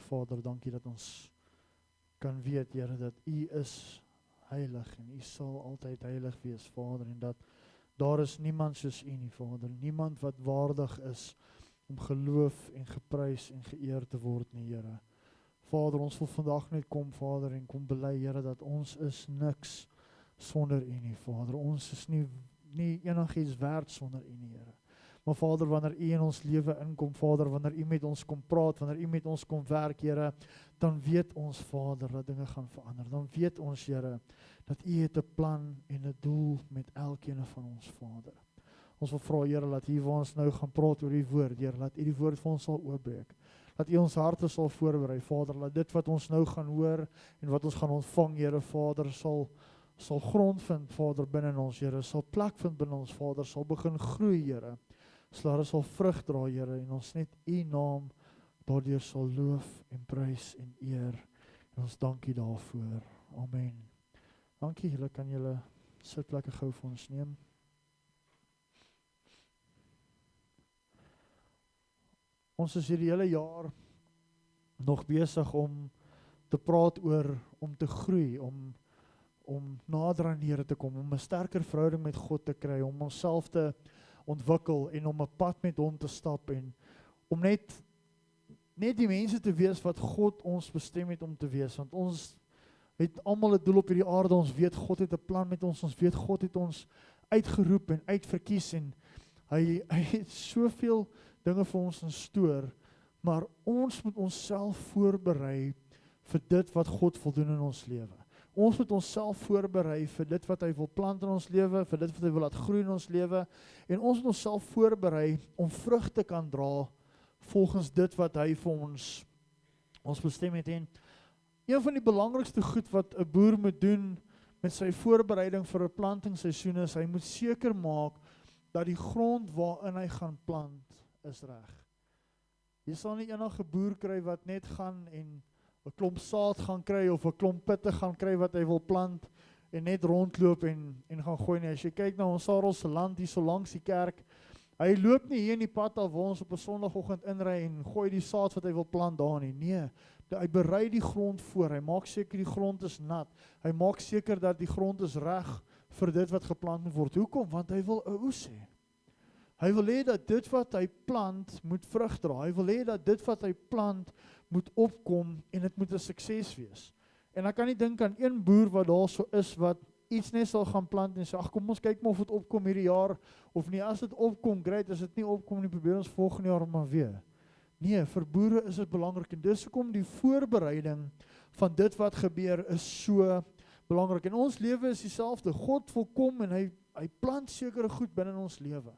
Vader, dankie dat ons kan weet, Here, dat U is heilig en U sal altyd heilig wees, Vader, en dat daar is niemand soos U nie, Vader, niemand wat waardig is om geloof en geprys en geëer te word nie, Here. Vader, ons wil vandag net kom, Vader, en kom bely, Here, dat ons is niks sonder U nie, Vader. Ons is nie enigiets werd sonder U nie, Here. Maar Vader, wanneer U in ons lewe inkom, Vader, wanneer U met ons kom praat, wanneer U met ons kom werk, Here, dan weet ons, Vader, dat dinge gaan verander. Dan weet ons, Here, dat U het 'n plan en 'n doel met elkeen van ons, Vader. Ons wil vra, Here, dat hier waar ons nou gaan praat oor die woord, Here, dat U die woord vir ons sal oopbreek. Dat U ons harte sal voorberei, Vader, dat dit wat ons nou gaan hoor en wat ons gaan ontvang, Here, Vader, sal grond vind, Vader, binne ons, Here, sal plek vind binne ons, Vader, sal begin groei, Here. Sodat hulle sal vrug dra, Here, en ons net U naam daardeur sal loof en prys en eer. En ons dankie daarvoor. Amen. Dankie, julle kan julle sitplekke gou vir ons neem. Ons is hierdie hele jaar nog besig om te praat oor, om te groei, om nader aan die Here te kom, om 'n sterker verhouding met God te kry, om onsself te ontwikkel en om 'n pad met hom te stap en om net die mense te wees wat God ons bestem het om te wees, want ons het almal 'n doel op hierdie aarde, ons weet God het 'n plan met ons weet God het ons uitgeroep en uitverkies en hy het soveel dinge vir ons in stoor, maar ons moet onsself voorberei vir dit wat God wil doen in ons lewe. Ons moet onsself voorberei vir dit wat hy wil plant in ons lewe, vir dit wat hy wil laat groei in ons lewe, en ons moet onsself voorberei om vrug te kan dra volgens dit wat hy vir ons bestem het. En een van die belangrikste goed wat 'n boer moet doen met sy voorbereiding vir 'n plantingsseisoen is, hy moet seker maak dat die grond waarin hy gaan plant is reg. Jy sal nie enige boer kry wat net gaan en 'n klomp saad gaan kry of 'n klomp pitte gaan kry wat hy wil plant en net rondloop en gaan gooi nie. As jy kyk na ons Sarel se land hier so langs die kerk, hy loop nie hier in die pad al waar ons op 'n Sondagoggend inry en gooi die saad wat hy wil plant daar nie. Nee, hy berei die grond voor. Hy maak seker die grond is nat. Hy maak seker dat die grond is reg vir dit wat geplant moet word. Hoekom? Want hy wil 'n oes hê. Hy wil hê dat dit wat hy plant moet vrug dra. Hy wil hê dat dit wat hy plant moet opkom en dit moet 'n sukses wees. En ek kan nie dink aan een boer wat daar so is wat iets net sal gaan plant en sê, ag kom ons kyk maar of dit opkom hierdie jaar of nie. As dit opkom, great, as dit nie opkom nie, probeer ons volgende jaar maar weer. Nee, vir boere is dit belangrik en dis hoekom die voorbereiding van dit wat gebeur is so belangrik. En ons lewe is dieselfde. God wil kom en hy plant sekere goed binne in ons lewe.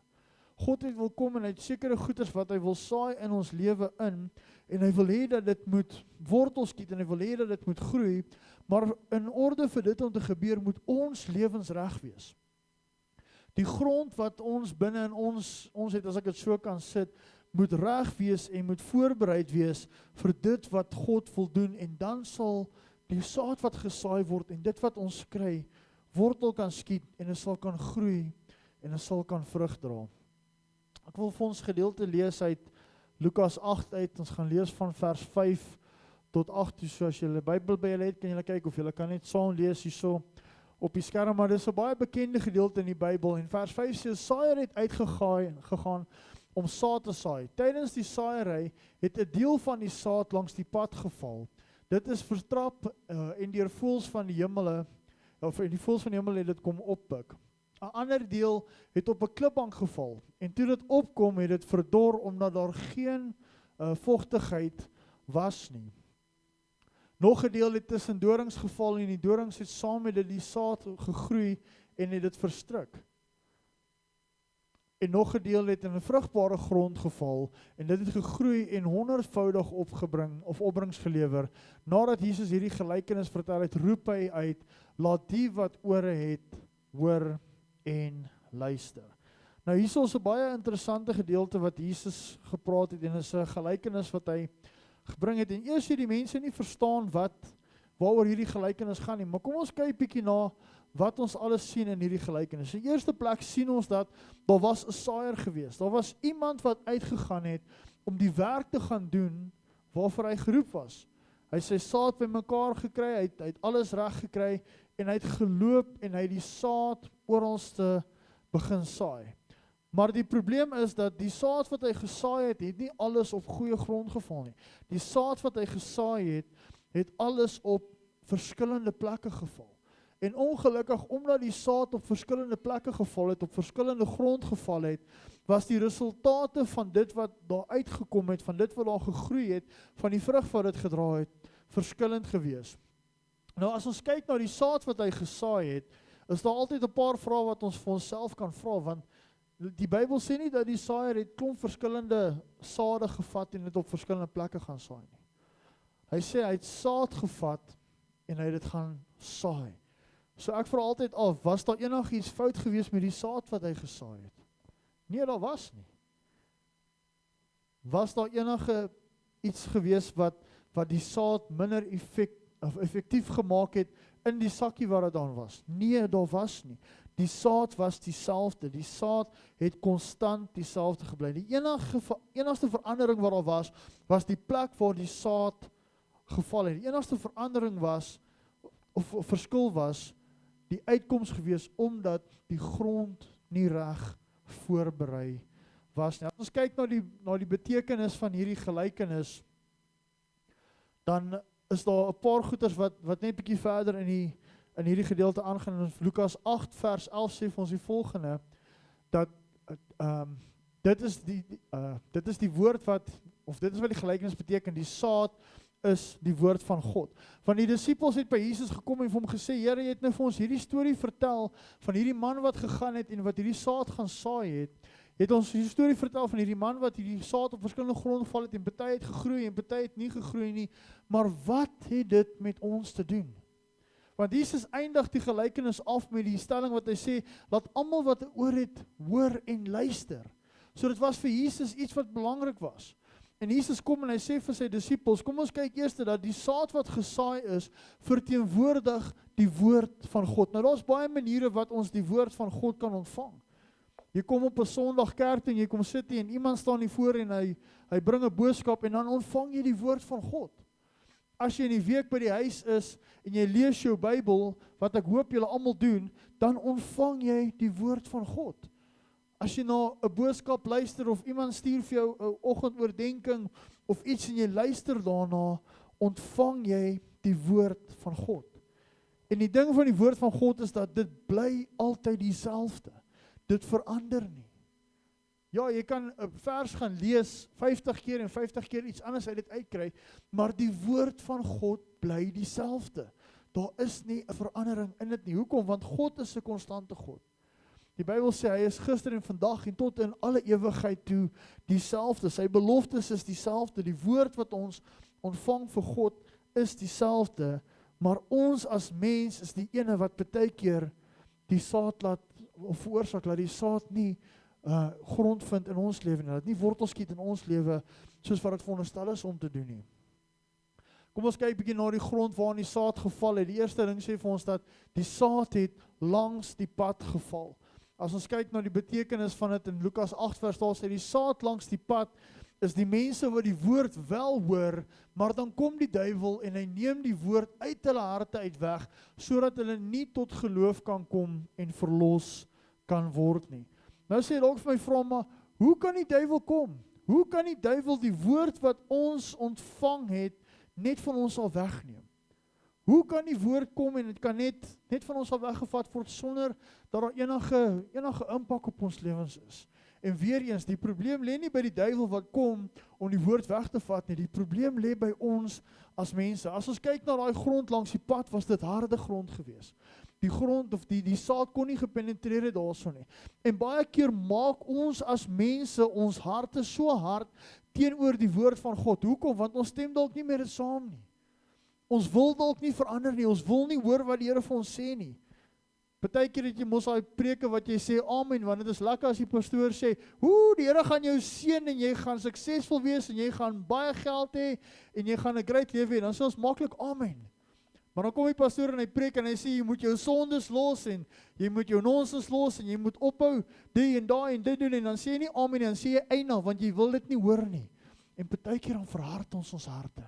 God wil kom en hy het sekere goeders wat hy wil saai in ons lewe in en hy wil hê dat dit moet wortels skiet en hy wil hê dat dit moet groei, maar in orde vir dit om te gebeur moet ons lewens reg wees. Die grond wat ons binne in ons het, as ek dit so kan sit, moet reg wees en moet voorbereid wees vir dit wat God wil doen en dan sal die saad wat gesaai word en dit wat ons kry, wortel kan skiet en dit sal kan groei en dit sal kan vrug dra. Ek wil vir ons gedeelte lees uit Lukas 8 uit, ons gaan lees van vers 5 tot 8, so as julle Bybel by julle het, kan julle kyk of julle kan net saam lees hierso op die skerm, maar dit is 'n baie bekende gedeelte in die Bybel, en vers 5 sê, saaier het uitgegaan om saad te saai. Tydens die saaiery het 'n deel van die saad langs die pad geval. Dit is vertrap en deur voëls van die hemele, of die voëls van die hemel het dit kom oppik. 'n ander deel het op 'n klipbank geval, en toe dit opkom, het dit verdor, omdat daar geen vochtigheid was nie. Nog 'n deel het tussen dorings geval, en die dorings het saam met dit die saad gegroei, en het dit verstrik. En nog 'n deel het in 'n vrugbare grond geval, en dit het gegroei en 100voudig opgebring, of opbrengs gelewer. Nadat Jesus hierdie gelykenis vertel het, roep hy uit, laat die wat ore het, hoor en luister. Nou hier is 'n baie interessante gedeelte wat Jesus gepraat het, en is 'n gelykenis wat hy gebring het, en eers het die mense nie verstaan waaroor hierdie gelykenis gaan nie, maar kom ons kyk bietjie na wat ons alles sien in hierdie gelykenis. In die eerste plek sien ons dat daar was 'n saaier gewees, daar was iemand wat uitgegaan het om die werk te gaan doen waarvoor hy geroep was. Hy het sy saad bymekaar gekry, hy het alles reg gekry, en hy het geloop, en hy het die saad oralste begin saai. Maar die probleem is dat die saad wat hy gesaai het nie alles op goeie grond geval nie. Die saad wat hy gesaai het alles op verskillende plekke geval. En ongelukkig, omdat die saad op verskillende plekke geval het, op verskillende grond geval het, was die resultate van dit wat daar uitgekom het, van dit wat daar gegroei het, van die vrug wat dit gedra het, verskillend gewees. Nou as ons kyk na die saad wat hy gesaai het, is daar altyd 'n paar vrae wat ons vir onsself kan vra, want die Bybel sê nie dat die saaier het klomp verskillende sade gevat en dit op verskillende plekke gaan saai nie. Hy sê hy het saad gevat en hy het dit gaan saai. So ek vra altyd af, was daar enigiets fout gewees met die saad wat hy gesaai het? Nee, daar was nie. Was daar enige iets gewees wat die saad minder effektief gemaak het in die sakkie waar dit aan was? Nee, daar was nie. Die saad was dieselfde. Die saad het konstant dieselfde gebly. Die enigste verandering wat daar was die plek waar die saad geval het. Die enigste verandering was, of verskil was, die uitkoms gewees, omdat die grond nie reg voorberei was nie. As ons kyk na die betekenis van hierdie gelykenis, dan is daar 'n paar goeters wat net bietjie verder in hierdie gedeelte aangaan. In Lukas 8 vers 11 sê vir ons die volgende, dat dit is die woord dit is wat die gelykenis beteken, die saad is die woord van God. Want die disippels het by Jesus gekom en vir hom gesê, Here, jy het nou vir ons hierdie storie vertel, van hierdie man wat gegaan het, en wat hierdie saad gaan saai het ons hierdie storie vertel van hierdie man wat hierdie saad op verskillende grond geval het, en party het gegroei, en party het nie gegroei nie, maar wat het dit met ons te doen? Want Jesus eindig die gelykenis af met die stelling wat hy sê, laat almal wat 'n oor het, hoor en luister. So dit was vir Jesus iets wat belangrik was. En Jesus kom en hy sê vir sy disippels, kom ons kyk eers dat die saad wat gesaai is, verteenwoordig die woord van God. Nou daar's baie maniere wat ons die woord van God kan ontvang. Jy kom op 'n Sondag kerk en jy kom sit en iemand staan hier voor en hy bring 'n boodskap en dan ontvang jy die woord van God. As jy in die week by die huis is en jy lees jou Bybel, wat ek hoop julle almal doen, dan ontvang jy die woord van God. As jy na 'n boodskap luister of iemand stuur vir jou 'n oggendoordenkings of iets en jy luister daarna, ontvang jy die woord van God. En die ding van die woord van God is dat dit bly altyd dieselfde. Dit verander nie. Ja, jy kan 'n vers gaan lees 50 keer en 50 keer iets anders uit dit uitkry, maar die woord van God bly dieselfde. Daar is nie 'n verandering in dit nie. Hoekom? Want God is 'n konstante God. Die Bybel sê hy is gister en vandag en tot in alle ewigheid toe dieselfde. Sy beloftes is dieselfde. Die woord wat ons ontvang vir God is dieselfde, maar ons as mens is die ene wat baie keer die saad laat of veroorsaak dat die saad nie grond vind in ons lewe nie, dat nie wortels skiet in ons lewe soos wat dit veronderstel is om te doen nie. Kom ons kyk bietjie na die grond waarin die saad geval het. Die eerste ding sê vir ons dat die saad het langs die pad geval. As ons kyk na die betekenis van dit in Lukas 8 vers 12 sê die saad langs die pad is die mense wat die woord wel hoor, maar dan kom die duiwel en hy neem die woord uit hulle harte uit weg, sodat hulle nie tot geloof kan kom en verlos kan word nie. Nou sê dalk vir my vra, maar hoe kan die duiwel kom? Hoe kan die duiwel die woord wat ons ontvang het, net van ons al wegneem? Hoe kan die woord kom en dit kan net van ons al weggevat word, sonder dat daar enige impak op ons lewens is? En weer eens, die probleem lê nie by die duiwel wat kom om die woord weg te vat nie, die probleem lê by ons as mense. As ons kyk na daai grond langs die pad, was dit harde grond gewees. Die grond of die saad kon nie gepenetreer het daarso nie. En baie keer maak ons as mense ons harte so hard teenoor die woord van God. Hoekom? Want ons stem dalk nie met dit saam nie. Ons wil dalk nie verander nie, ons wil nie hoor wat die Here vir ons sê nie. Partykeer het jy mos daai preke wat jy sê amen, want dit is lekker as die pastoor sê, die Here gaan jou seën en jy gaan suksesvol wees en jy gaan baie geld hê en jy gaan 'n great lewe hê, dan sê ons maklik amen. Maar dan kom die pastoor en hy preek en hy sê jy moet jou sondes los en jy moet jou nonsens los en jy moet ophou dit en daai en dit doen en dan sê jy nie amen en dan sê jy eina want jy wil dit nie hoor nie. En partykeer dan verhard ons harte.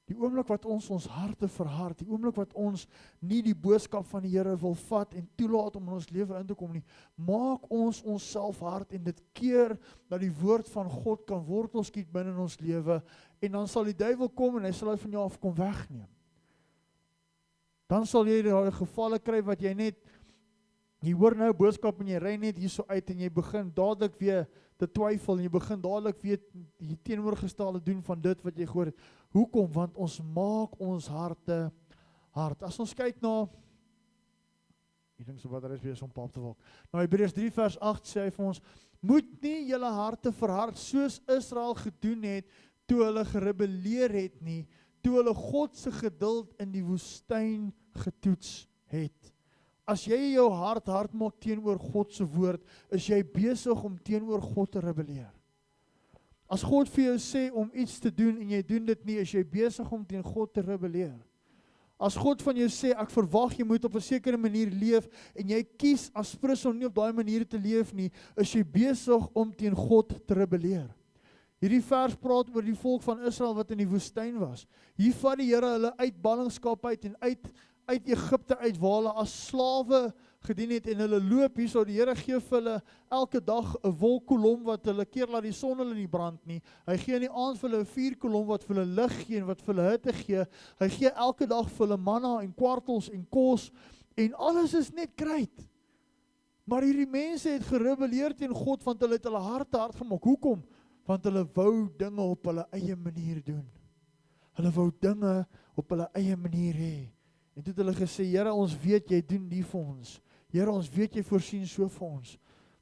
Die oomblik wat ons harte verhard, die oomblik wat ons nie die boodskap van die Here wil vat en toelaat om in ons lewe in te kom nie, maak ons onsself hard en dit keer dat die woord van God kan wortel skiet binne in ons lewe en dan sal die duiwel kom en hy sal van jou af kom wegneem. Dan sal jy daai gevalle kry wat jy hoor nou boodskap en jy ry net hier so uit en jy begin dadelik weer te twyfel en jy begin dadelik weer die teenoorgestelde doen van dit wat jy gehoor het. Hoekom? Want ons maak ons harte hard. As ons kyk na, ek dink so wat is weer so 'n pap te walk. Nou Hebreërs 3 vers 8 sê hy vir ons, moet nie julle harte verhard soos Israel gedoen het toe hulle gerebelleer het nie, toe hulle God se geduld in die woestyn getoets het. As jy jou hart hard maak teenoor God se woord, is jy besig om teenoor God te rebelleer. As God vir jou sê om iets te doen en jy doen dit nie, is jy besig om teen God te rebelleer. As God van jou sê, ek verwag jy moet op 'n sekere manier leef en jy kies as prins om nie op daai manier te leef nie, is jy besig om teen God te rebelleer. Hierdie vers praat oor die volk van Israel wat in die woestyn was. Hier vat die Here hulle uit ballingskap uit en uit Egipte uit waar hulle as slawe gedien het en hulle loop hier so, die Here gee vir hulle elke dag 'n wolkkolom wat hulle keer laat die son hulle nie brand nie. Hy gee in die aand vir hulle 'n vuurkolom wat vir hulle lig gee en wat vir hulle hitte gee. Hy gee elke dag vir hulle manna en kwartels en kos en alles is net great. Maar hierdie mense het gerebelleer teen God want hulle het hulle harte hard gemaak. Hoekom? Want hulle wou dinge op hulle eie manier doen. Hulle wou dinge op hulle eie manier hê. En toe het hulle gesê, Here, ons weet jy doen die vir ons. Here, ons weet jy voorsien so vir ons.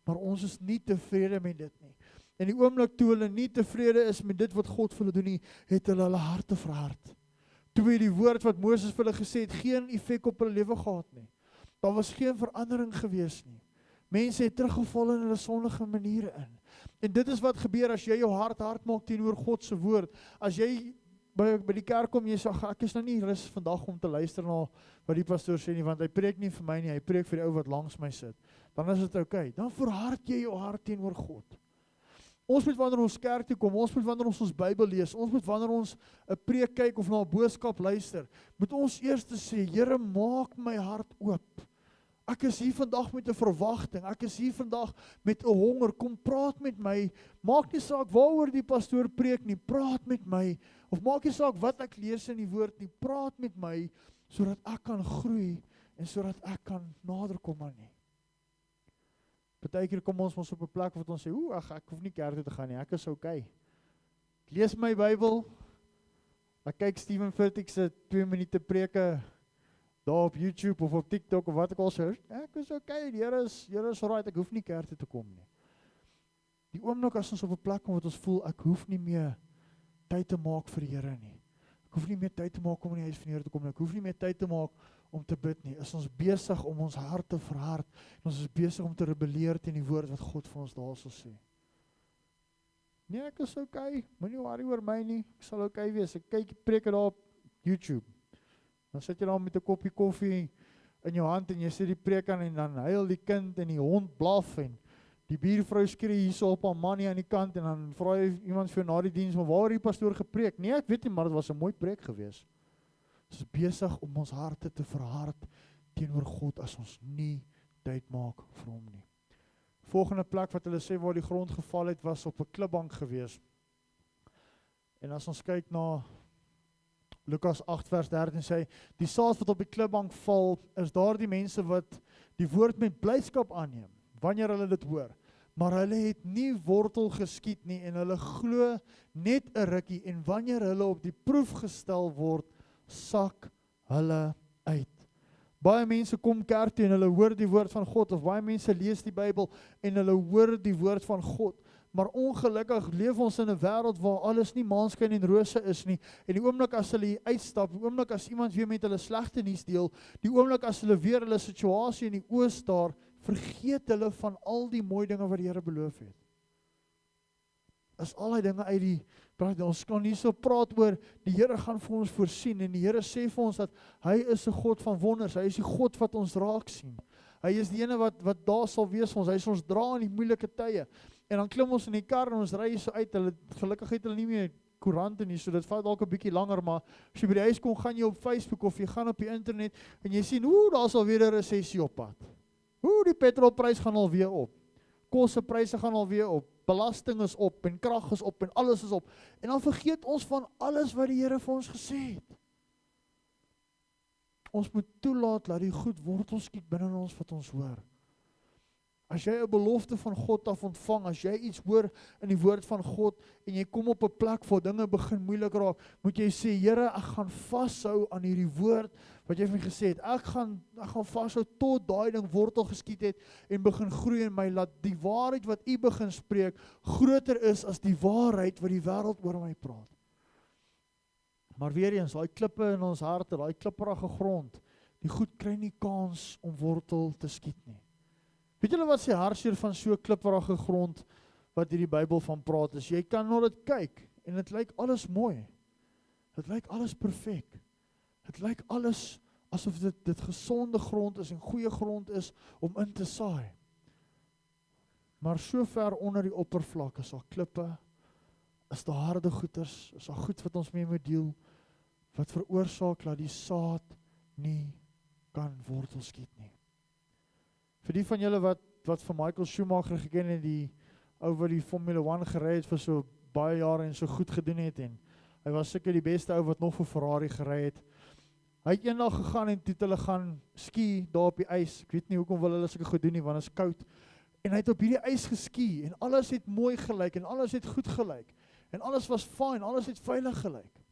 Maar ons is nie tevrede met dit nie. En die oomblik toe hulle nie tevrede is met dit wat God vir hulle doen nie, het hulle harte verhard. Toe het die woord wat Moses vir hulle gesê het, geen effek op hulle lewe gehad nie. Daar was geen verandering gewees nie. Mense het teruggeval in hulle sondige maniere in. En dit is wat gebeur as jy jou hart hard maak teenoor God se woord. As jy by die kerk kom, jy sê, ek is nou nie rus vandag om te luister na wat die pastoor sê nie, want hy preek nie vir my nie, hy preek vir die ou wat langs my sit. Dan is dit okay. Dan verhard jy jou hart teenoor God. Ons moet wanneer ons kerk toe kom, ons moet wanneer ons Bybel lees, ons moet wanneer ons 'n preek kyk of na 'n boodskap luister, moet ons eers sê, Here, maak my hart oop. Ek is hier vandag met 'n verwagting, ek is hier vandag met 'n honger, kom praat met my, maak nie saak waaroor die pastoor preek nie, praat met my, of maak nie saak wat ek lees in die woord nie, praat met my, sodat ek kan groei, en sodat ek kan nader kom aan nie. Partykeer kom ons op 'n plek wat ons sê, ek hoef nie kerk toe te gaan nie, ek is okay. Ek lees my Bybel, ek kyk Steven Furtick se 2 minute preke, daar op YouTube of op TikTok of wat ek al sê, ek is okay, die Here is right, ek hoef nie kerk toe te kom nie. Die oomblik as ons op 'n plek kom wat ons voel, ek hoef nie meer tyd te maak vir die Here nie. Ek hoef nie meer tyd te maak om in die huis van die Here te kom nie. Ek hoef nie meer tyd te maak om te bid nie. Is ons besig om ons hart te verhard en ons is besig om te rebelleer teen die woord wat God vir ons daar sal sê. Nee, ek is okay, moenie worry oor my nie, ek sal okay wees. Ek kyk preke daar op YouTube. Dan sit jy daar met 'n koppie koffie in jou hand en jy sit die preek aan en dan huil die kind en die hond blaf en die buurvrou skree hierso op haar man hier aan die kant en dan vra jy iemand vir na die diens, maar waar het die pastoor gepreek? Nee, ek weet nie, maar dit was 'n mooi preek gewees. Ons is besig om ons harte te verhard teenoor God as ons nie tyd maak vir hom nie. Volgende plek wat hulle sê waar die grond geval het, was op 'n klipbank gewees. En as ons kyk na Lukas 8 vers 13 sê, die saad wat op die klipbank val, is daar die mense wat die woord met blydskap aanneem, wanneer hulle dit hoor. Maar hulle het nie wortel geskiet nie en hulle glo net 'n rukkie en wanneer hulle op die proef gestel word, sak hulle uit. Baie mense kom kerk toe en hulle hoor die woord van God, of baie mense lees die Bybel en hulle hoor die woord van God. Maar ongelukkig leef ons in 'n wêreld waar alles nie maanskyn en rose is nie. En die oomblik as hulle uitstap, die oomblik as iemand weer met hulle slegte nuus deel, die oomblik as hulle weer hulle situasie in die oë staar, vergeet hulle van al die mooi dinge wat die Here beloof het. As al die dinge uit die ons kan nie so praat oor die Here gaan vir ons voorsien en die Here sê vir ons dat hy is 'n God van wonders, hy is die God wat ons raak sien. Hy is die ene wat daar sal wees vir ons, hy sal ons dra in die moeilike tye. En dan klim ons in die kar en ons ry so uit, gelukkig het hulle nie meer koerante nie, so dit vat dalk 'n bietjie langer, maar as jy by die huis kom, gaan jy op Facebook of jy gaan op die internet, en jy sien, daar's alweer 'n resessie op pad. Die petrolprys gaan alweer op. Kossepryse gaan alweer op. Belasting is op, en krag is op, en alles is op. En dan vergeet ons van alles wat die Here vir ons gesê het. Ons moet toelaat dat die goed wortel skiet binne ons wat ons hoor. As jy 'n belofte van God af ontvang, as jy iets hoor in die woord van God, en jy kom op 'n plek waar dinge begin moeilik raak, moet jy sê, Here, ek gaan vashou aan hierdie woord, wat jy vir my gesê het. Ek gaan vashou tot daai ding wortel geskiet het, en begin groei in my, laat die waarheid wat U begin spreek, groter is as die waarheid wat die wêreld oor my praat. Maar weer eens, daai klippe in ons harte, daai klipprige grond, die goed kry nie kans om wortel te skiet nie. Weet julle wat sê hartseer van so klipprige grond wat hierdie Bybel van praat is? Jy kan na dit kyk en dit lyk alles mooi. Dit lyk alles perfek. Dit lyk alles asof dit gesonde grond is en goeie grond is om in te saai. Maar so ver onder die oppervlak is daar klippe, is daar harde goeters, is daar goed wat ons mee moet deel, wat veroorsaak dat die saad nie kan wortel skiet nie. Vir die van julle wat van Michael Schumacher geken het, die ou wat die Formule 1 gery het vir so baie jare en so goed gedoen het, en hy was seker die beste ou wat nog vir Ferrari gery het. Hy het eendag gegaan en toe het hulle gaan ski daar op die ys. Ek weet nie hoekom wil hulle sulke goed doen nie, want dit is koud. En hy het op hierdie ys geski en alles het mooi gelyk en alles het goed gelyk. En alles was fyn, alles het veilig gelyk.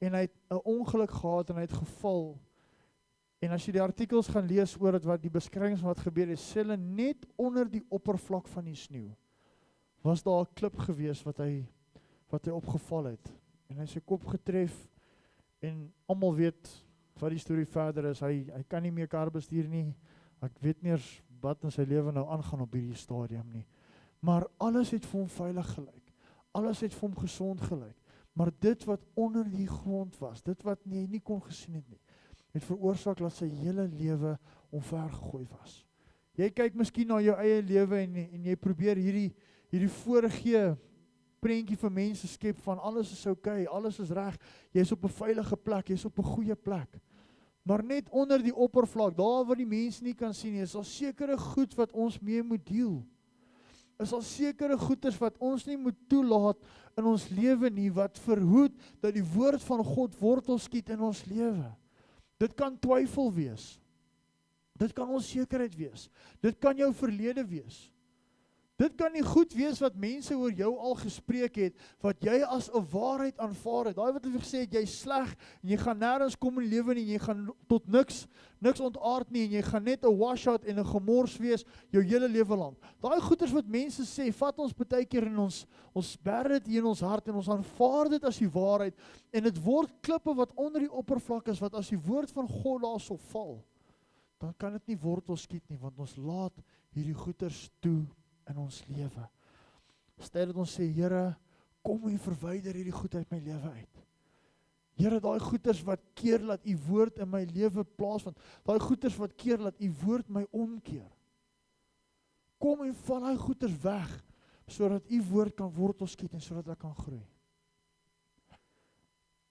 En hy het 'n ongeluk gehad en hy het geval. En as jy die artikels gaan lees oor het wat die beskrywings wat gebeur het, sê hulle net onder die oppervlak van die sneeu was daar 'n klip gewees wat hy opgeval het. En hy sy kop getref en almal weet wat die storie verder is. Hy kan nie meer kar bestuur nie. Ek weet nie eens wat in sy lewe nou aangaan op hierdie stadium nie. Maar alles het vir hom veilig gelyk. Alles het vir hom gesond gelyk. Maar dit wat onder die grond was, dit wat hy nie kon gesien het nie, het veroorsaak dat sy hele lewe omvergegooi was. Jy kyk miskien na jou eie lewe en jy probeer hierdie vorige prentjie vir mense skep van alles is oukei, alles is reg, jy is op 'n veilige plek, jy is op 'n goeie plek. Maar net onder die oppervlak, daar waar die mense nie kan sien nie, is daar sekere goed wat ons mee moet deel. Is daar sekere goeders wat ons nie moet toelaat in ons lewe nie, wat verhoed dat die woord van God wortel skiet in ons lewe. Dit kan twyfel wees. Dit kan onsekerheid wees. Dit kan jou verlede wees. Dit kan nie goed wees wat mense oor jou al gespreek het, wat jy as 'n waarheid aanvaar het. Daai wat hulle gesê het, jy's sleg, en jy gaan nêrens kom in die lewe nie, en jy gaan tot niks ontaard nie, en jy gaan net 'n washout en 'n gemors wees jou hele lewe lank. Daai goeders wat mense sê, vat ons baie keer in ons bær dit hier in ons hart, en ons aanvaar dit as die waarheid, en dit word klippe wat onder die oppervlak is, wat as die woord van God daar sal val, dan kan dit nie wortel skiet nie, want ons laat hierdie goeders toe in ons lewe. Stel dat ons sê, Here, kom en verwyder hierdie goed uit my lewe uit. Here, daai goeders wat keer dat U woord in my lewe plaasvind, daai goeders wat keer dat U woord my omkeer. Kom en val daai goeders weg, sodat U woord kan wortel skiet en sodat ek kan groei.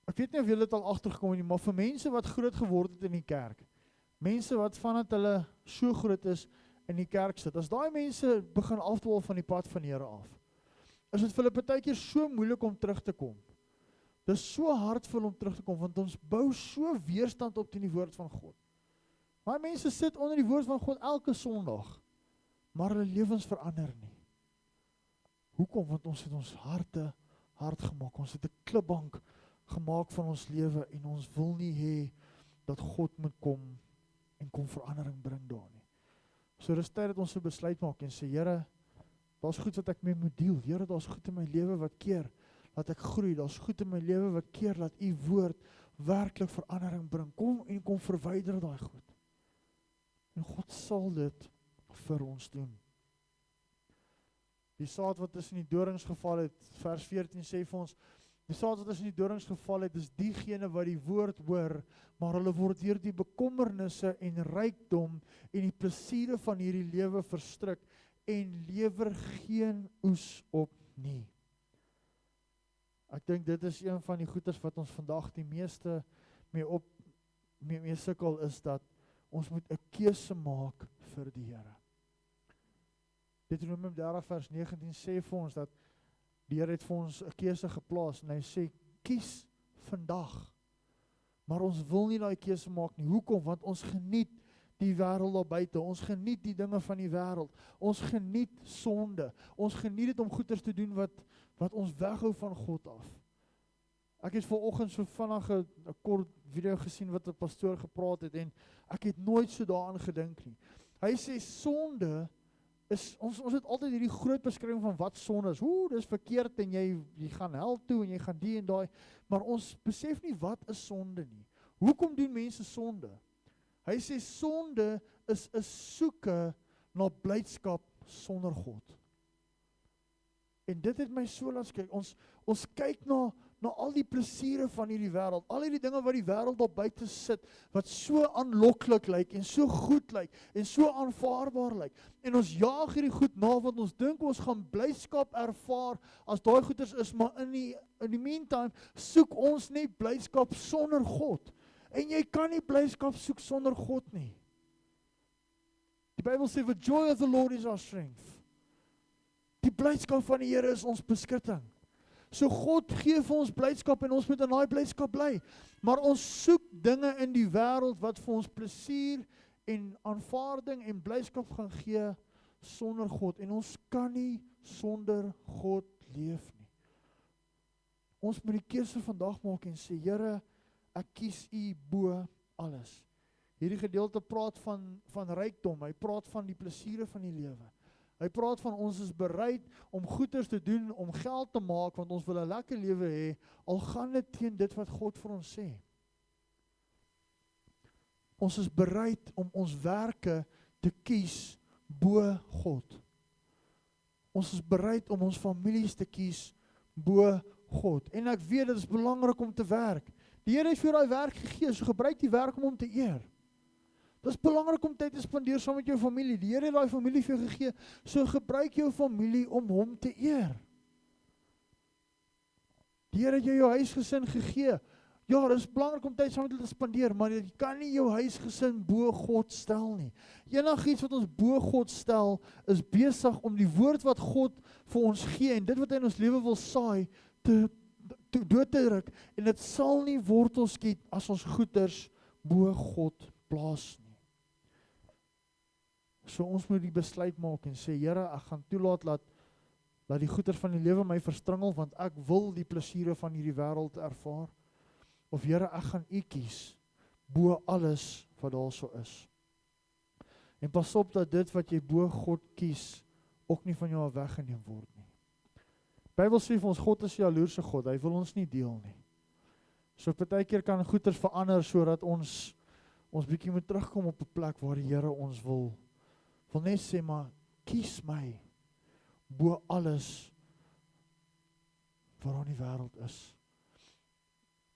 Ek weet nie of julle dit al agtergekom het nie, maar vir mense wat groot geword het in die kerk, mense wat vandat hulle so groot is, in die kerk sit, as daai mense begin afdwaal van die pad van die Here af, is dit vir hulle partykeer so moeilik om terug te kom. Dit is so hardvol om terug te kom, want ons bou so weerstand op teen die woord van God. Daai mense sit onder die woord van God elke Sondag, maar hulle lewens verander nie. Hoekom? Want ons het ons harte hard gemaak, ons het 'n klipbank gemaak van ons lewe, en ons wil nie hê dat God moet kom en kom verandering bring daar nie. So dis tyd dat ons 'n besluit maak en sê, Here, daar's goed wat ek mee moet deel. Here, daar's goed in my lewe wat keer dat ek groei. Daar's goed in my lewe wat keer dat U woord werklik verandering bring. Kom verwyder daai goed. En God sal dit vir ons doen. Die saad wat tussen die dorings geval het, vers 14 sê vir ons, die saad wat tussen die dorings geval het, is diegene wat die woord hoor, maar hulle word deur die bekommernisse en rykdom en die plesiere van hierdie lewe verstrik en lewer geen oes op nie. Ek dink dit is een van die goeders wat ons vandag die meeste mee sukkel, is dat ons moet 'n keuse maak vir die Here. Deuteronomium 30 vers 19 sê vir ons dat die Here het vir ons 'n keuse geplaas en hy sê, kies vandag. Maar ons wil nie daai keuse maak nie. Hoekom? Want ons geniet die wêreld daar buite. Ons geniet die dinge van die wêreld. Ons geniet sonde. Ons geniet dit om goeders te doen wat ons weghou van God af. Ek het vanoggend so vinnig 'n kort video gesien wat 'n pastoor gepraat het en ek het nooit so daaraan gedink nie. Hy sê sonde is, ons het altyd hierdie groot beskrywing van wat sonde is. Dis verkeerd en jy gaan hel toe en jy gaan die en daai, maar ons besef nie wat is sonde nie. Hoekom doen mense sonde? Hy sê sonde is 'n soeke na blydskap sonder God. En dit het my so laat kyk. Ons kyk na al die plesiere van hierdie wêreld, al hierdie dinge wat die wêreld daar buite sit, wat so aanloklik lyk en so goed lyk en so aanvaarbaar lyk. En ons jaag hierdie goed na want ons dink ons gaan blydskap ervaar as daai goeders is, maar in die meantime soek ons net blydskap sonder God. En jy kan nie blydskap soek sonder God nie. Die Bybel sê, "The joy of the Lord is our strength." Die blydskap van die Here is ons beskutting. So God gee vir ons blydskap en ons moet in daai blydskap bly. Maar ons soek dinge in die wêreld wat vir ons plesier en aanvaarding en blydskap gaan gee sonder God. En ons kan nie sonder God leef nie. Ons moet die keuse vandag maak en sê, Here, ek kies U bo alles. Hierdie gedeelte praat van rykdom, hy praat van die plesiere van die lewe. Hy praat van ons is bereid om goeders te doen, om geld te maak, want ons wil 'n lekker lewe hê, al gaan dit teen dit wat God vir ons sê. Ons is bereid om ons werke te kies bo God. Ons is bereid om ons families te kies bo God. En ek weet dit is belangrik om te werk. Die Here het vir jou daai werk gegee, so gebruik die werk om hom te eer. Dit is belangrik om tyd te spandeer saam met jou familie. Die Here het daai familie vir jou gegee, so gebruik jou familie om hom te eer. Die Here het jou huisgesin gegee. Ja, dit is belangrik om tyd saam met hulle te spandeer, maar jy kan nie jou huisgesin bo God stel nie. Enigiets wat ons bo God stel, is besig om die woord wat God vir ons gee en dit wat hy in ons lewe wil saai, dood te druk. En dit sal nie wortels skiet as ons goeders bo God plaas nie. So ons moet die besluit maak en sê, Here, ek gaan toelaat laat die goeders van die lewe my verstringel, want ek wil die plesiere van hierdie wêreld ervaar. Of Here, ek gaan U kies bo alles wat daar so is. En pas op dat dit wat jy bo God kies ook nie van jou weggeneem word nie. Die Bybel sê vir ons, God is 'n jaloerse God, hy wil ons nie deel nie. So partykeer kan goeders verander sodat ons bietjie moet terugkom op 'n plek waar die Here ons wil net sê, maar kies my bo alles wat in die wêreld is.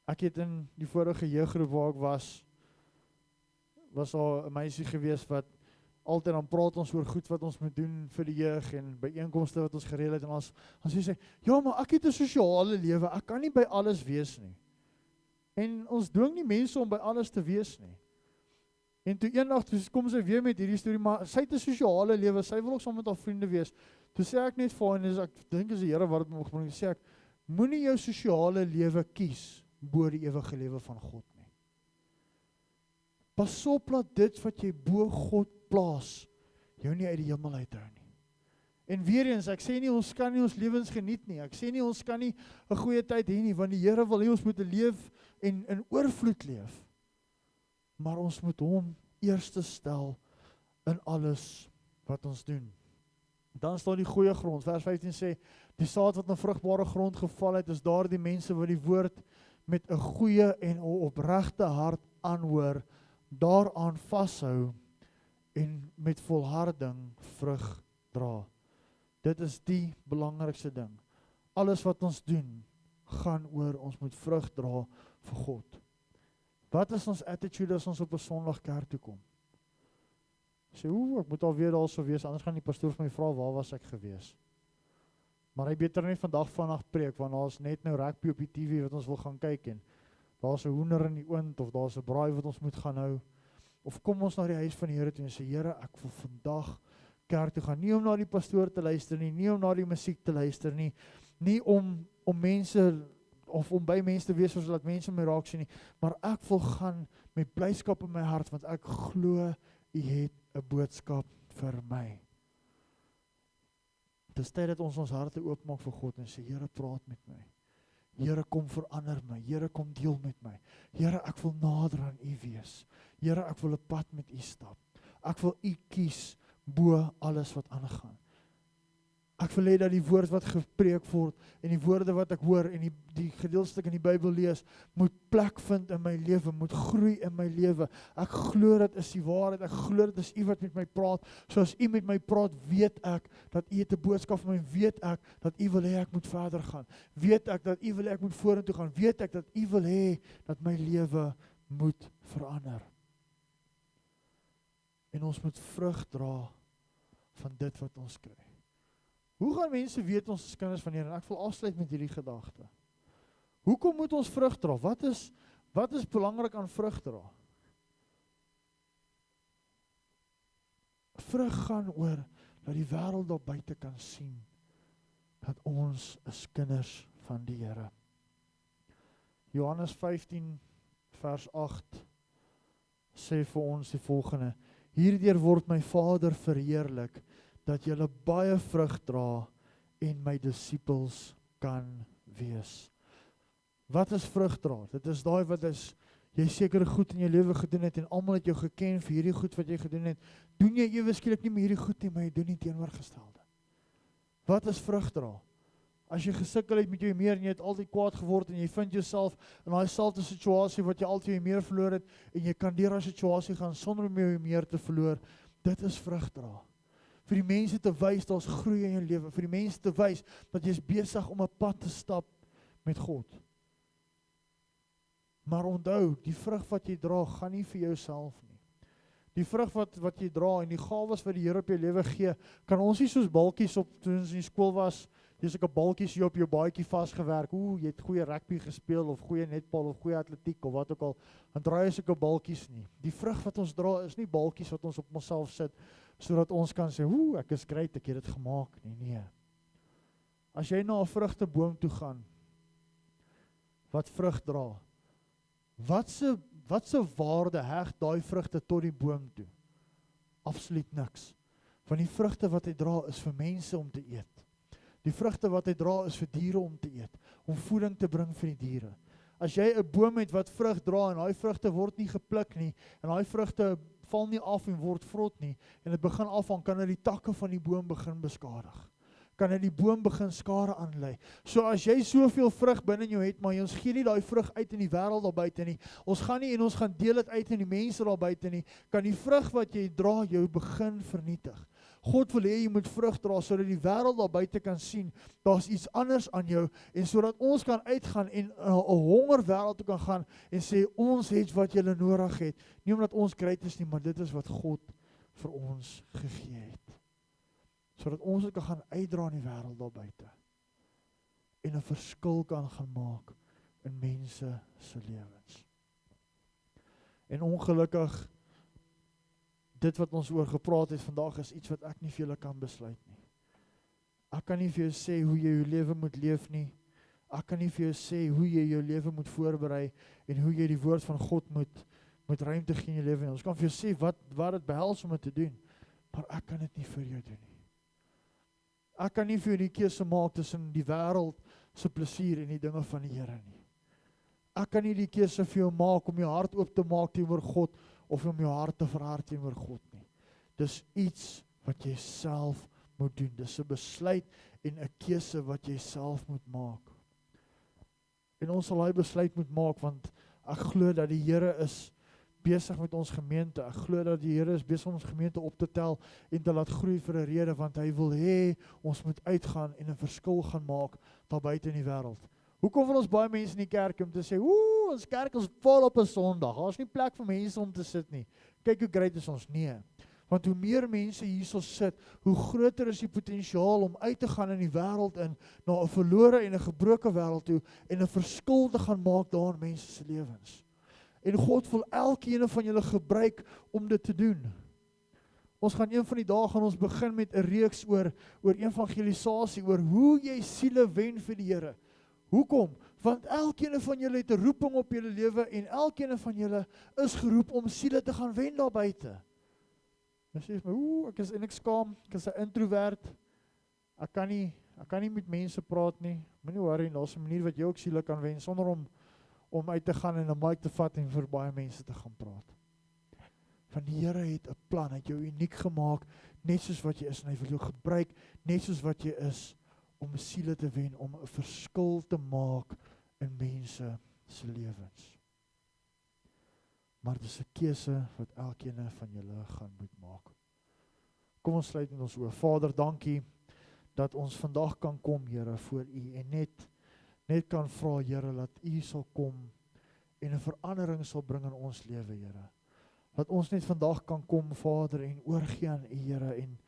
Ek het in die vorige jeuggroep waar ek was al 'n meisie gewees wat altyd dan praat ons oor goed wat ons moet doen vir die jeug en byeenkomste wat ons gereël het en dan sê sy, ja, maar ek het 'n sosiale lewe, ek kan nie by alles wees nie. En ons dwing nie mense om by alles te wees nie. En toe eendag kom sy weer met hierdie storie, maar sy het 'n sosiale lewe, sy wil ook saam met haar vriende wees. Toe sê ek net vir haar, en ek dink is die Here wat dit moet gebring, sê ek, moenie jou sosiale lewe kies bo die ewige lewe van God nie. Pas op dat dit wat jy bo God plaas, jou nie uit die hemel uithou nie. En weer eens, ek sê nie ons kan nie ons lewens geniet nie, ek sê nie ons kan nie 'n goeie tyd hê nie, want die Here wil hê ons moet leef en in oorvloed leef. Maar ons moet hom eerste stel in alles wat ons doen. Dan staan die goeie grond, vers 15 sê, die saad wat in vrugbare grond geval het, is daar die mense wat die woord met 'n goeie en 'n opregte hart aanhoor, daaraan vashou en met volharding vrug dra. Dit is die belangrikste ding. Alles wat ons doen, gaan oor ons moet vrug dra vir God. Wat is ons attitude as ons op 'n Sondag kerk toe kom? Sê, ek moet alweer daar so wees, anders gaan die pastoor vir my vra, waar was ek gewees? Maar hy beter nie vandag preek, want daar is net nou rugby op die TV wat ons wil gaan kyk, en daar is 'n hoender in die oond, of daar is 'n braai wat ons moet gaan hou, of kom ons na die huis van die Here toe en sê, Here, ek wil vandag kerk toe gaan, nie om na die pastoor te luister nie om na die musiek te luister nie om mense, of om by mense te wees, sodat mense my raak sien nie, maar ek wil gaan met blydskap in my hart, want ek glo, U het 'n boodskap vir my. Dis tyd dat ons harte oopmaak vir God en sê, Here, praat met my. Here, kom verander my. Here, kom deel met my. Here, ek wil nader aan U wees. Here, ek wil 'n pad met U stap. Ek wil U kies bo alles wat aangaan. Ek wil hê dat die woord wat gepreek word en die woorde wat ek hoor en die gedeelstuk in die Bybel lees, moet plek vind in my lewe, moet groei in my lewe. Ek glo dit is die waarheid, ek glo dit is U wat met my praat. Soos U met my praat, weet ek dat U het 'n boodskap vir my, weet ek dat U wil hê ek moet verder gaan. Weet ek dat U wil hê ek moet vorentoe gaan. Weet ek dat U wil hê dat my lewe moet verander. En ons moet vrug dra van dit wat ons kry. Hoe gaan mense weet ons is kinders van die Here? En ek wil afsluit met hierdie gedagte. Hoekom moet ons vrug dra? Wat is belangrik aan vrug dra? Vrug gaan oor dat die wêreld daar buite kan sien dat ons is kinders van die Here. Johannes 15 vers 8 sê vir ons die volgende: Hierdeur word my Vader verheerlik, dat julle baie vrug dra en my disippels kan wees. Wat is vrug dra? Dit is daai wat is, jy sekere goed in jou lewe gedoen het en almal het jou geken vir hierdie goed wat jy gedoen het. Doen jy ewe skielik nie meer hierdie goed nie, maar jy doen die teenoorgestelde. Wat is vrug dra? As jy gesukkel het met jou meer en jy het altyd kwaad geword en jy vind jouself in daai selfde situasie wat jy altyd jou meer verloor het en jy kan deur daai situasie gaan sonder om jou meer te verloor, dit is vrug dra. Vir die mense te wys, daar's groei in jou lewe, vir die mense te wys, dat jy is besig om 'n pad te stap met God. Maar onthou, die vrug wat jy dra, gaan nie vir jouself nie. Die vrug wat jy dra en die gawes wat die Here op jou lewe gee, kan ons nie soos balkies toe ons in die skool was, jy is 'n balkies hier op jou baadjie vasgewerk, jy het goeie rugby gespeel, of goeie netbal, of goeie atletiek, of wat ook al, dan draai jy sulke balkies nie. Die vrug wat ons dra, is nie balkies wat ons op onsself sit, sodat ons kan sê, ek is great, ek het dit gemaak nie, nee. As jy na 'n vrugteboom toe gaan, wat vrug dra, wat se waarde heg daai vrugte tot die boom toe? Absoluut niks. Want die vrugte wat hy dra is vir mense om te eet. Die vrugte wat hy dra is vir diere om te eet, om voeding te bring vir die diere. As jy 'n boom het wat vrug dra en daai vrugte word nie gepluk nie, en daai vrugte val nie af en word vrot nie, en dit begin afhang, kan dit die takke van die boom begin beskadig. Kan dit die boom begin skade aanlei. So as jy soveel vrug binne in jou het, maar ons gee nie daai vrug uit in die wêreld daar buite nie, ons gaan nie en ons gaan deel dit uit in die mense daar buite nie, kan die vrug wat jy dra jou begin vernietig. God wil hê jy moet vrug dra, sodat die wêreld daar buite kan sien, daar's iets anders aan jou, en sodat ons kan uitgaan en 'n honger wêreld toe kan gaan, en sê, ons het wat julle nodig het, nie omdat ons great is nie, maar dit is wat God vir ons gegee het. Sodat ons dit kan gaan uitdra in die wêreld daar buite, en 'n verskil kan gaan maak in mense se lewens. En ongelukkig, dit wat ons oor gepraat het vandag is iets wat ek nie vir julle kan besluit nie. Ek kan nie vir jou sê hoe jy jou lewe moet leef nie. Ek kan nie vir jou sê hoe jy jou lewe moet voorberei en hoe jy die woord van God moet ruimte gee in jou lewe. Ons kan vir jou sê wat dit behels om dit te doen, maar ek kan dit nie vir jou doen nie. Ek kan nie vir jou die keuse maak tussen die wêreld se plesier en die dinge van die Here nie. Ek kan nie die keuse vir jou maak om jou hart oop te maak teenoor God, of om jou hart te verhard teenoor God nie. Dis iets wat jy self moet doen. Dis 'n besluit en 'n keuse wat jy self moet maak. En ons sal daai besluit moet maak, want ek glo dat die Here is besig met ons gemeente. Ek glo dat die Here is besig om ons gemeente op te tel en te laat groei vir 'n rede, want hy wil hê ons moet uitgaan en 'n verskil gaan maak daar buite in die wêreld. Hoekom wil ons baie mense in die kerk om te sê, ons kerk is vol op 'n Sondag, daar is nie plek vir mense om te sit nie. Kyk hoe great is ons, nee. Want hoe meer mense hierso sit, hoe groter is die potensiaal om uit te gaan in die wêreld in, na 'n verlore en 'n gebroke wêreld toe, en 'n verskil te gaan maak daar in mense se lewens. En God wil elkeen van julle gebruik om dit te doen. Ons gaan een van die dae gaan ons begin met 'n reeks oor evangelisasie, oor hoe jy siele wen vir die Here. Hoekom? Want elkeen van julle het 'n roeping op julle lewe, en elkeen van julle is geroep om siele te gaan wen daar buite. Dan sê jy my, ek is eintlik skaam, ek is 'n introwert. Ek kan nie met mense praat nie. Moenie worry, daar's 'n manier wat jy ook siele kan wen sonder om uit te gaan en 'n mic te vat en vir baie mense te gaan praat. Want die Here het 'n plan, hy het jou uniek gemaak, net soos wat jy is, en hy wil jou gebruik net soos wat jy is om siele te wen, om 'n verskil te maak in mense se lewens. Maar dis 'n keuse wat elkeen van julle gaan moet maak. Kom ons sluit met ons oë. Vader, dankie dat ons vandag kan kom, Here, voor U en net kan vra, Here, dat U sal kom en 'n verandering sal bring in ons lewe, Here. Dat ons net vandag kan kom, Vader, en oorgee aan U, Here, en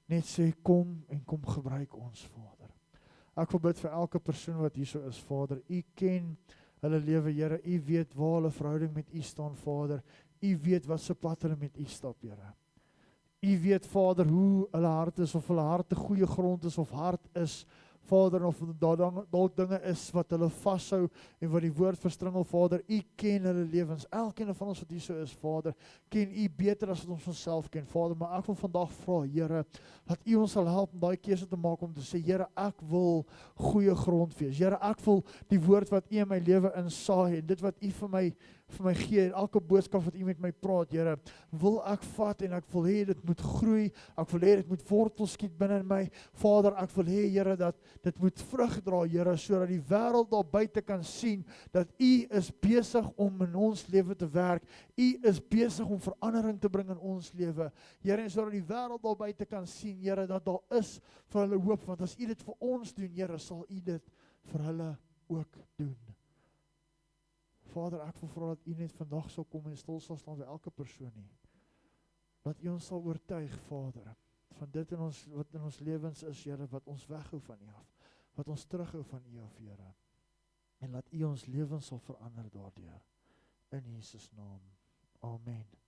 net sê, kom gebruik ons, Vader. Ek wil bid vir elke persoon wat hierso is, Vader. U ken hulle lewe, Here. U weet waar hulle verhouding met U staan, Vader. U weet wat se pad hulle met U stap, Here. U weet, Vader, hoe hulle hart is, of hulle hart 'n goeie grond is, of hard is, Vader, of daar dalk dinge is wat hulle vashou en wat die woord verstringel, Vader. U ken hulle lewens. Elkeen van ons wat hier so is, Vader, ken U beter as wat ons onsself ken, Vader. Maar ek wil vandag vra, Here, dat U ons sal help om daai keuse te maak om te sê, Here, ek wil goeie grond wees. Here, ek wil die woord wat U in my lewe insaai en dit wat U vir my gee, elke boodskap wat U met my praat, Here, wil ek vat en ek wil hê dit moet groei. Ek wil hê dit moet wortel skiet binne in my. Vader, ek wil hê, Here, dat dit moet vrug dra, Here, sodat die wêreld daar buite kan sien dat U is besig om in ons lewe te werk. U is besig om verandering te bring in ons lewe. Here, en sodat die wêreld daar buite kan sien, Here, dat daar is vir hulle hoop, want as U dit vir ons doen, Here, sal U dit vir hulle ook doen. Vader, ek wil vra dat U net vandag sal kom en stil sal staan by elke persoon nie. Dat U ons sal oortuig, Vader, van dit wat in ons lewens is, Here, wat ons weghou van U af, wat ons terughou van U af, Here. En laat U ons lewens sal verander daardeur. In Jesus naam. Amen.